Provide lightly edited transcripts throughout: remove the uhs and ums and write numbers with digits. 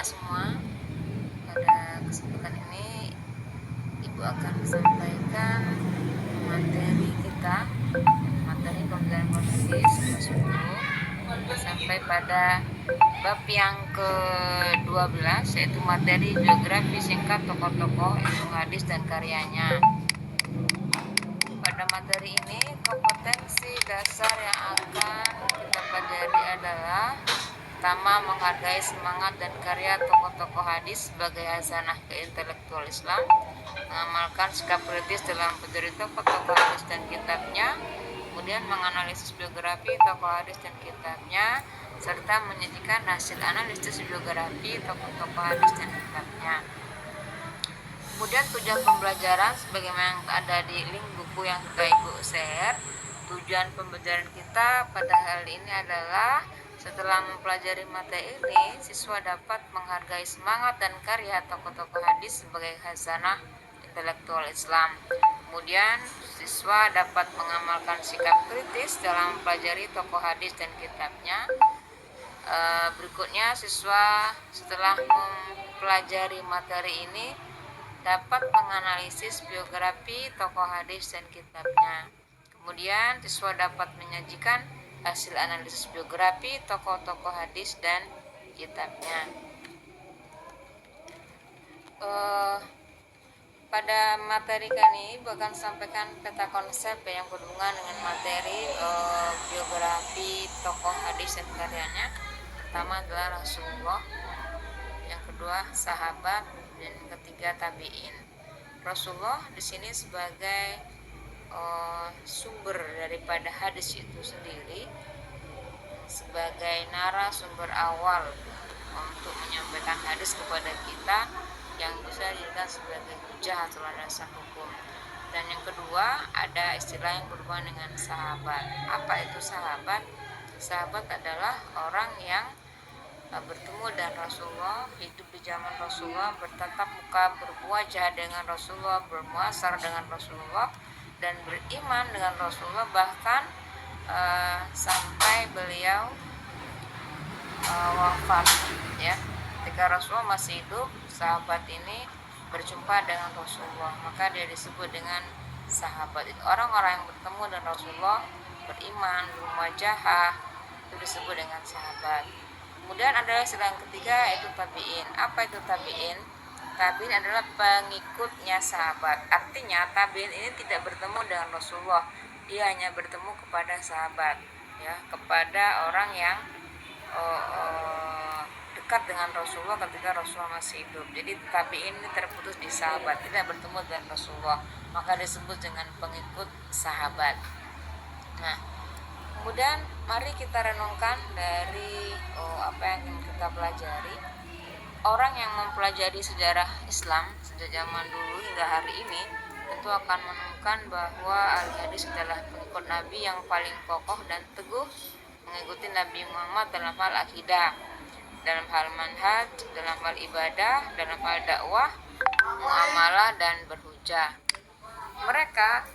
semua, pada kesempatan ini Ibu akan sampaikan materi pembelajaran hadis kelas 10 sampai pada bab yang ke-12, yaitu materi biografi singkat tokoh-tokoh ilmu hadis dan karyanya. Pada materi ini, kompetensi dasar yang akan kita pelajari adalah: pertama, menghargai semangat dan karya tokoh-tokoh hadis sebagai hazanah intelektual Islam, mengamalkan sikap kritis dalam mempelajari tokoh-tokoh hadis dan kitabnya, kemudian menganalisis biografi tokoh hadis dan kitabnya, serta menyajikan hasil analisis biografi tokoh-tokoh hadis dan kitabnya. Kemudian tujuan pembelajaran sebagaimana yang ada di link buku yang kita Ibu share. Tujuan pembelajaran kita pada hal ini adalah setelah mempelajari materi ini, siswa dapat menghargai semangat dan karya tokoh-tokoh hadis sebagai hazanah intelektual Islam. Kemudian siswa dapat mengamalkan sikap kritis dalam mempelajari tokoh hadis dan kitabnya. Berikutnya, siswa setelah mempelajari materi ini dapat menganalisis biografi tokoh hadis dan kitabnya. Kemudian siswa dapat menyajikan hasil analisis biografi tokoh-tokoh hadis dan kitabnya. Pada materi kali ini akan sampaikan peta konsep yang berhubungan dengan materi biografi tokoh hadis dan karyanya. Pertama adalah Rasulullah, yang kedua sahabat, dan ketiga tabi'in. Rasulullah di sini sebagai sumber daripada hadis itu sendiri, sebagai narasumber awal untuk menyampaikan hadis kepada kita yang bisa dijadikan sebagai hujah atau landasan hukum. Dan yang kedua, ada istilah yang berhubungan dengan sahabat. Apa itu sahabat? Sahabat adalah orang yang bertemu dengan Rasulullah, hidup di zaman Rasulullah, bertatap muka, berwajah dengan Rasulullah, bermuasar dengan Rasulullah, dan beriman dengan Rasulullah, bahkan sampai beliau wafat, ya. Ketika Rasulullah masih hidup, sahabat ini berjumpa dengan Rasulullah, maka dia disebut dengan sahabat. Orang-orang yang bertemu dengan Rasulullah, beriman, bermuajah, itu disebut dengan sahabat. Kemudian ada istilah yang ketiga, yaitu tabi'in. Apa itu tabi'in? Tabi'in adalah pengikutnya sahabat. Artinya tabi'in ini tidak bertemu dengan Rasulullah, dia hanya bertemu kepada sahabat, ya, kepada orang yang dekat dengan Rasulullah ketika Rasulullah masih hidup. Jadi tabi'in ini terputus di sahabat, tidak bertemu dengan Rasulullah, maka disebut dengan pengikut sahabat. Nah, kemudian mari kita renungkan dari apa yang kita pelajari. Orang yang mempelajari sejarah Islam sejak zaman dulu hingga hari ini tentu akan menemukan bahwa ahli hadis adalah pengikut Nabi yang paling kokoh dan teguh mengikuti Nabi Muhammad dalam hal akidah, dalam hal manhaj, dalam hal ibadah, dalam hal dakwah, muamalah, dan berhujah. Mereka,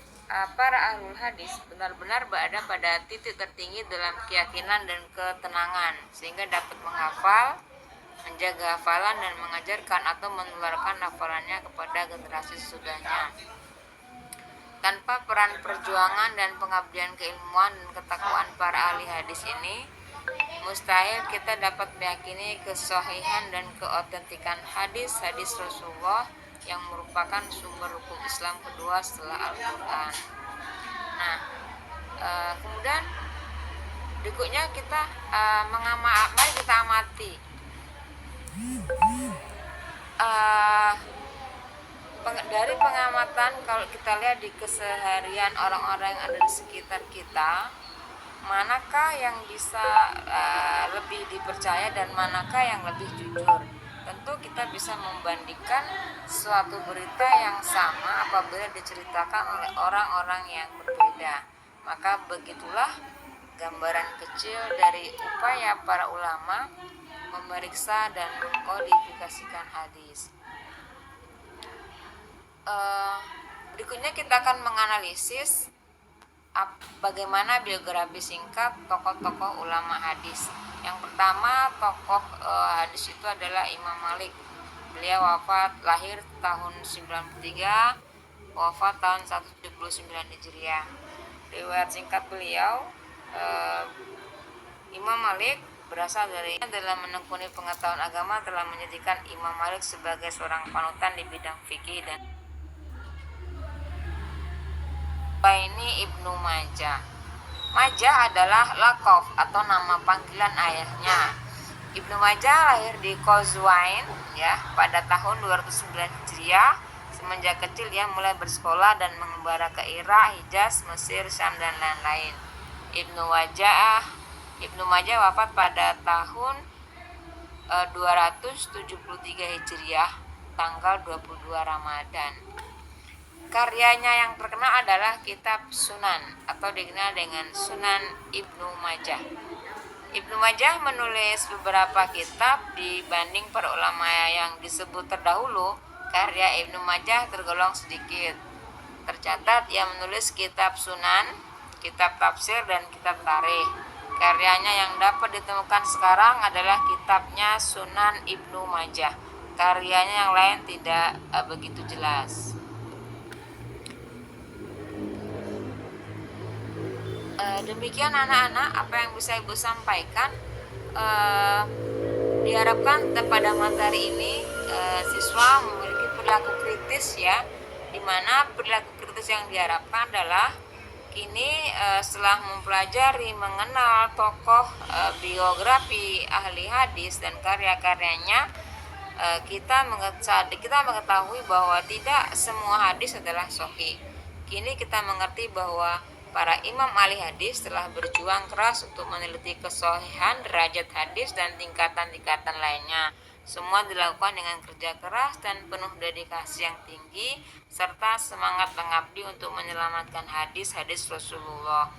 para ahlul hadis, benar-benar berada pada titik tertinggi dalam keyakinan dan ketenangan, sehingga dapat menghafal, menjaga hafalan, dan mengajarkan atau menularkan hafalannya kepada generasi sesudahnya. Tanpa peran perjuangan dan pengabdian keilmuan dan ketakwaan para ahli hadis ini, mustahil kita dapat meyakini kesahihan dan keotentikan hadis-hadis Rasulullah yang merupakan sumber hukum Islam kedua setelah Al-Quran. Nah, kemudian berikutnya kita mari kita amati dari pengamatan. Kalau kita lihat di keseharian orang-orang yang ada di sekitar kita, manakah yang bisa lebih dipercaya dan manakah yang lebih jujur? Tentu kita bisa membandingkan suatu berita yang sama apabila diceritakan oleh orang-orang yang berbeda. Maka begitulah gambaran kecil dari upaya para ulama memeriksa dan mengkodifikasikan hadis. Berikutnya kita akan menganalisis Bagaimana biografi singkat tokoh-tokoh ulama hadis. Yang pertama, tokoh hadis itu adalah Imam Malik. Beliau lahir tahun 93, wafat tahun 179 Hijriah. Riwayat singkat beliau, Imam Malik berasal dari dalam menekuni pengetahuan agama telah menjadikan Imam Malik sebagai seorang panutan di bidang fikih dan ini Ibnu Majah. Majah adalah laqab atau nama panggilan ayahnya. Ibnu Majah lahir di Qazwain ya pada tahun 209 Hijriah. Semenjak kecil dia mulai bersekolah dan mengembara ke Irak, Hijaz, Mesir, Syam dan lain-lain. Ibnu Majah wafat pada tahun 273 Hijriah, tanggal 22 Ramadan. Karyanya yang terkenal adalah kitab Sunan atau dikenal dengan Sunan Ibnu Majah. Ibnu Majah menulis beberapa kitab. Dibanding para ulama yang disebut terdahulu, karya Ibnu Majah tergolong sedikit. Tercatat ia menulis kitab Sunan, kitab tafsir, dan kitab tarikh. Karyanya yang dapat ditemukan sekarang adalah kitabnya Sunan Ibnu Majah. Karyanya yang lain tidak begitu jelas. Demikian anak-anak apa yang bisa Ibu sampaikan. Diharapkan pada materi ini siswa memiliki perilaku kritis ya, dimana perilaku kritis yang diharapkan adalah kini setelah mempelajari mengenal tokoh biografi ahli hadis dan karya-karyanya, kita mengetahui bahwa tidak semua hadis adalah sahih. Kini kita mengerti bahwa para imam ahli hadis telah berjuang keras untuk meneliti kesahihan derajat hadis dan tingkatan-tingkatan lainnya. Semua dilakukan dengan kerja keras dan penuh dedikasi yang tinggi serta semangat mengabdi untuk menyelamatkan hadis-hadis Rasulullah.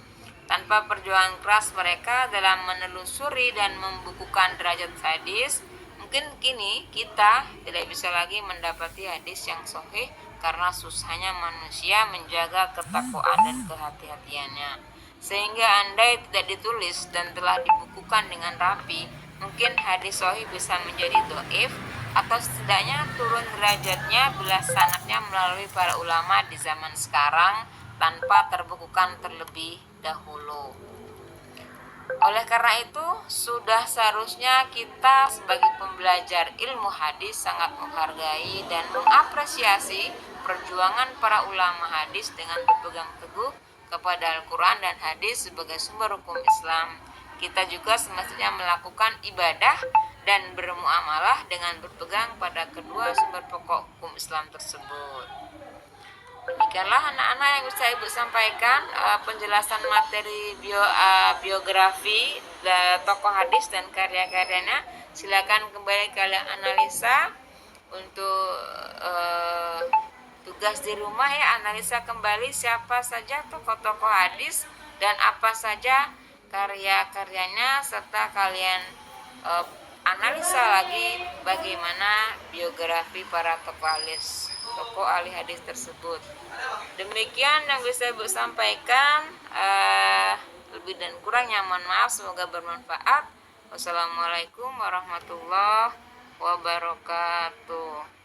Tanpa perjuangan keras mereka dalam menelusuri dan membukukan derajat hadis, mungkin kini kita tidak bisa lagi mendapati hadis yang sahih karena susahnya manusia menjaga ketakwaan dan kehati-hatiannya. Sehingga andai tidak ditulis dan telah dibukukan dengan rapi, mungkin hadis sahih bisa menjadi dhaif atau setidaknya turun derajatnya bila sanadnya melalui para ulama di zaman sekarang tanpa terbukukan terlebih dahulu. Oleh karena itu, sudah seharusnya kita sebagai pembelajar ilmu hadis sangat menghargai dan mengapresiasi perjuangan para ulama hadis dengan berpegang teguh kepada Al-Quran dan hadis sebagai sumber hukum Islam. Kita juga semestinya melakukan ibadah dan bermuamalah dengan berpegang pada kedua sumber pokok hukum Islam tersebut. Demikianlah anak-anak yang bisa Ibu sampaikan penjelasan materi biografi tokoh hadis dan karya-karyanya. Silakan kembali kalian analisa untuk tugas di rumah ya, analisa kembali siapa saja tokoh-tokoh hadis dan apa saja karya-karyanya, serta kalian analisa lagi bagaimana biografi para tokoh ahli hadis tersebut. Demikian yang bisa Ibu sampaikan. Lebih dan kurangnya mohon maaf, semoga bermanfaat. Wassalamualaikum warahmatullahi wabarakatuh.